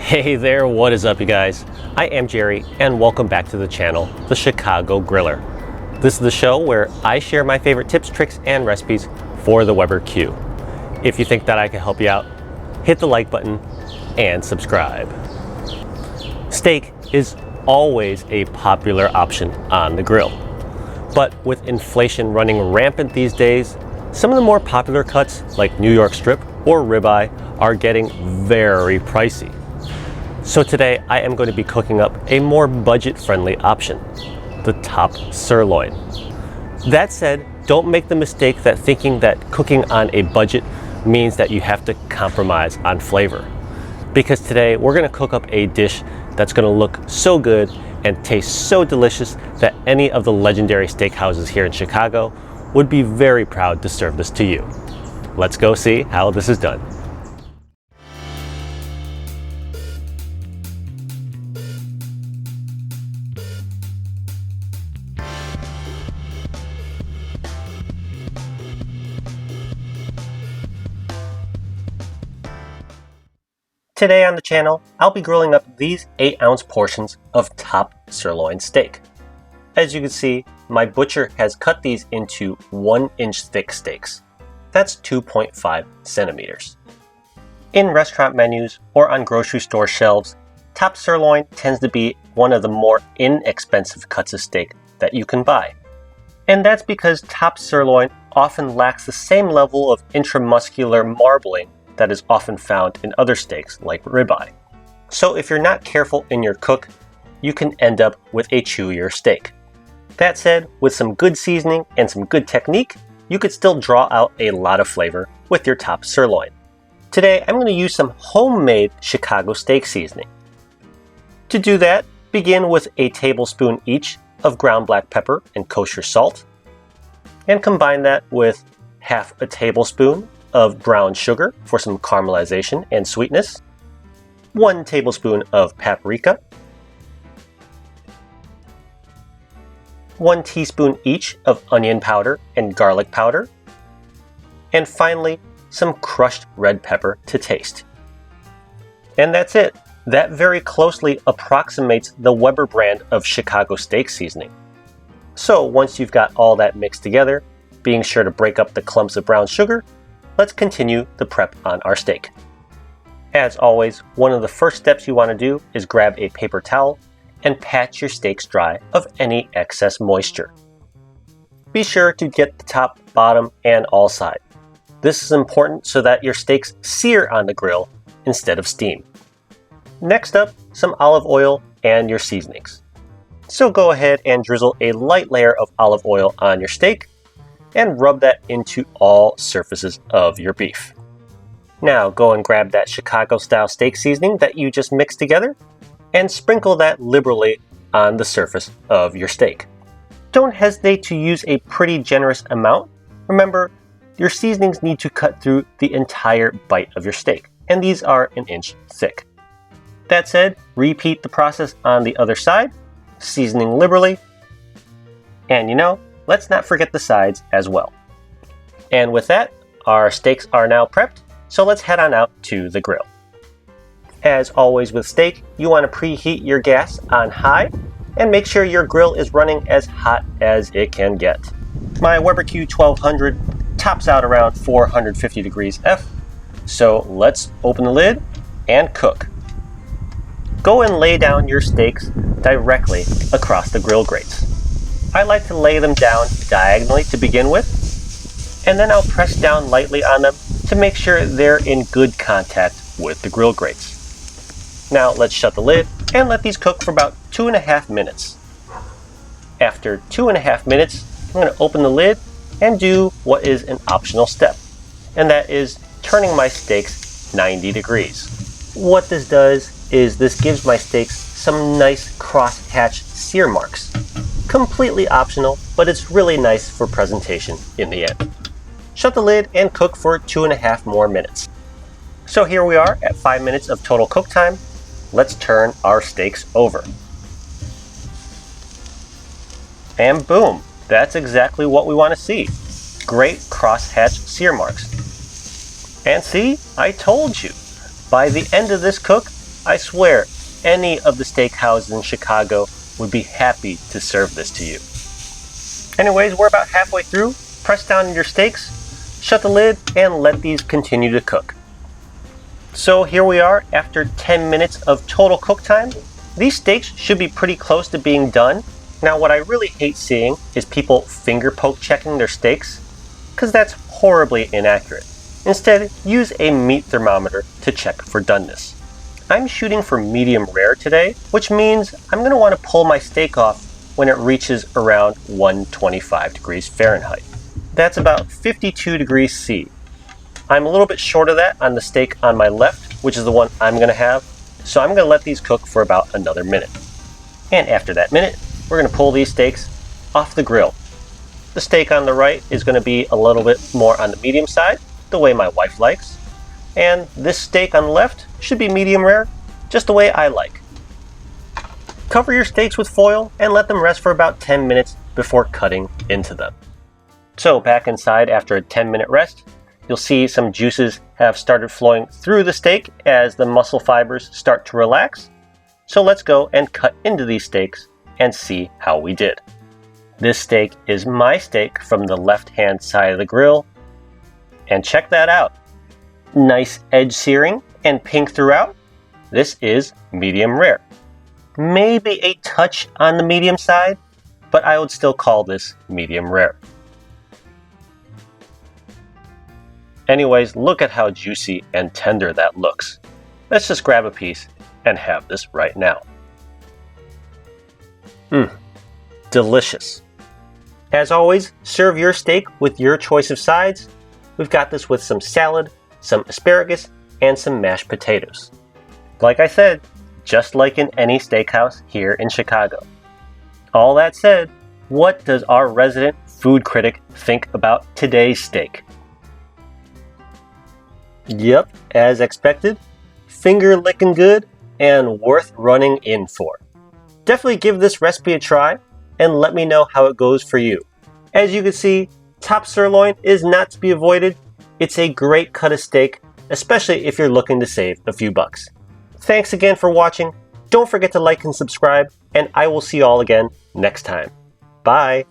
Hey there, what is up you guys? I am Jerry and welcome back to the channel, The Chicago Griller. This is the show where I share my favorite tips, tricks, and recipes for the Weber Q. If you think that I can help you out, hit the like button and subscribe. Steak is always a popular option on the grill. But with inflation running rampant these days, some of the more popular cuts like New York strip or ribeye are getting very pricey. So today I am going to be cooking up a more budget-friendly option, the top sirloin. That said, don't make the mistake that thinking that cooking on a budget means that you have to compromise on flavor. Because today we're going to cook up a dish that's going to look so good and taste so delicious that any of the legendary steakhouses here in Chicago would be very proud to serve this to you. Let's go see how this is done. Today on the channel, I'll be grilling up these 8-ounce portions of top sirloin steak. As you can see, my butcher has cut these into 1-inch thick steaks. That's 2.5 centimeters. In restaurant menus or on grocery store shelves, top sirloin tends to be one of the more inexpensive cuts of steak that you can buy. And that's because top sirloin often lacks the same level of intramuscular marbling that is often found in other steaks like ribeye. So if you're not careful in your cook, you can end up with a chewier steak. That said, with some good seasoning and some good technique, you could still draw out a lot of flavor with your top sirloin. Today, I'm going to use some homemade Chicago steak seasoning. To do that, begin with a tablespoon each of ground black pepper and kosher salt, and combine that with half a tablespoon of brown sugar for some caramelization and sweetness, 1 tablespoon of paprika, 1 teaspoon each of onion powder and garlic powder, and finally some crushed red pepper to taste. And that's it. That very closely approximates the Weber brand of Chicago steak seasoning. So once you've got all that mixed together, being sure to break up the clumps of brown sugar, let's continue the prep on our steak. As always, one of the first steps you want to do is grab a paper towel and pat your steaks dry of any excess moisture. Be sure to get the top, bottom, and all sides. This is important so that your steaks sear on the grill instead of steam. Next up, some olive oil and your seasonings. So go ahead and drizzle a light layer of olive oil on your steak and rub that into all surfaces of your beef. Now go and grab that Chicago-style steak seasoning that you just mixed together and sprinkle that liberally on the surface of your steak. Don't hesitate to use a pretty generous amount. Remember, your seasonings need to cut through the entire bite of your steak, and these are 1 inch thick. That said, repeat the process on the other side, seasoning liberally, and let's not forget the sides as well. And with that, our steaks are now prepped, so let's head on out to the grill. As always with steak, you want to preheat your gas on high and make sure your grill is running as hot as it can get. My Weber Q 1200 tops out around 450 degrees F, so let's open the lid and cook. Go and lay down your steaks directly across the grill grates. I like to lay them down diagonally to begin with, and then I'll press down lightly on them to make sure they're in good contact with the grill grates. Now let's shut the lid and let these cook for about 2.5 minutes. After 2.5 minutes, I'm going to open the lid and do what is an optional step, and that is turning my steaks 90 degrees. What this does is this gives my steaks some nice cross-hatch sear marks. Completely optional, but it's really nice for presentation in the end. Shut the lid and cook for 2.5 more minutes. So here we are at 5 minutes of total cook time. Let's turn our steaks over. And boom, that's exactly what we want to see. Great cross-hatch sear marks. And see, I told you. By the end of this cook, I swear, any of the steakhouses in Chicago would be happy to serve this to you. Anyways, we're about halfway through. Press down your steaks, shut the lid, and let these continue to cook. So here we are after 10 minutes of total cook time. These steaks should be pretty close to being done. Now what I really hate seeing is people finger poke checking their steaks, because that's horribly inaccurate. Instead, use a meat thermometer to check for doneness. I'm shooting for medium rare today, which means I'm going to want to pull my steak off when it reaches around 125 degrees Fahrenheit. That's about 52 degrees C. I'm a little bit short of that on the steak on my left, which is the one I'm going to have, so I'm going to let these cook for about another minute. And after that minute, we're going to pull these steaks off the grill. The steak on the right is going to be a little bit more on the medium side, the way my wife likes. And this steak on the left should be medium rare, just the way I like. Cover your steaks with foil and let them rest for about 10 minutes before cutting into them. So back inside after a 10-minute rest, you'll see some juices have started flowing through the steak as the muscle fibers start to relax. So let's go and cut into these steaks and see how we did. This steak is my steak from the left-hand side of the grill. And check that out. Nice edge searing and pink throughout. This is medium rare. Maybe a touch on the medium side, but I would still call this medium rare. Anyways, look at how juicy and tender that looks. Let's just grab a piece and have this right now. Delicious. As always, serve your steak with your choice of sides. We've got this with some salad, some asparagus, and some mashed potatoes. Like I said, just like in any steakhouse here in Chicago. All that said, what does our resident food critic think about today's steak? Yep, as expected, finger licking good and worth running in for. Definitely give this recipe a try and let me know how it goes for you. As you can see, top sirloin is not to be avoided. It's a great cut of steak, especially if you're looking to save a few bucks. Thanks again for watching. Don't forget to like and subscribe, and I will see you all again next time. Bye!